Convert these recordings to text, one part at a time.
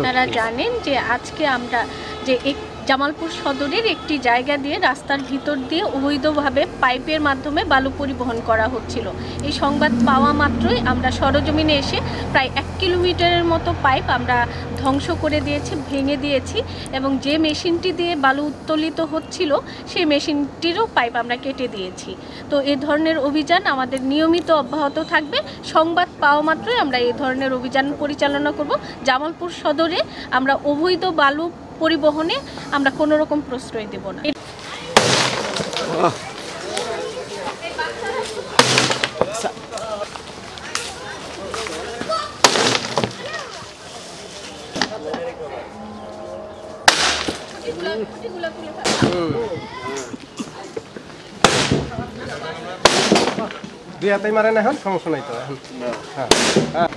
আপনারা জানেন যে আজকে আমরা যে জামালপুর সদরের একটি জায়গা দিয়ে রাস্তার ভিতর দিয়ে অবৈধভাবে পাইপের মাধ্যমে বালু পরিবহন করা হচ্ছিল। এই সংবাদ পাওয়া মাত্রই আমরা সরজমিনে এসে প্রায় 1 কিলোমিটারের মতো পাইপ আমরা ধ্বংস করে দিয়েছি, ভেঙে দিয়েছি এবং যে মেশিনটি দিয়ে বালু উত্তোলিত হচ্ছিল সেই মেশিনটিরও পাইপ আমরা কেটে দিয়েছি। তো এই ধরনের অভিযান আমাদের নিয়মিত অব্যাহত থাকবে। সংবাদ পাওয়া মাত্রই আমরা এই ধরনের অভিযান পরিচালনা করব। জামালপুর সদরে আমরা অবৈধ বালু পরিবহনে আমরা কোনো রকম প্রশ্রয় দেব না। দুই হাতেই মারেন এখন, সমস্যা নাই তো এখন। হ্যাঁ হ্যাঁ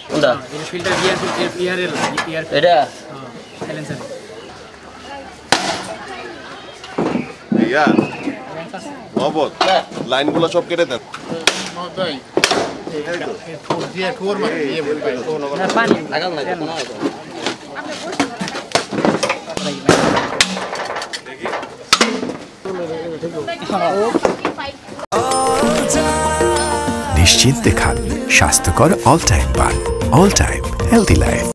কোনটা ফিল্টার ইয়ারের এটা সাইলেন্সার ইয়া নবদ লাইনগুলো সব কেটে দেন। পানি লাগাল না কোনো নিশ্চিন্তে খান স্বাস্থ্যকর অল টাইম পান। All time healthy life.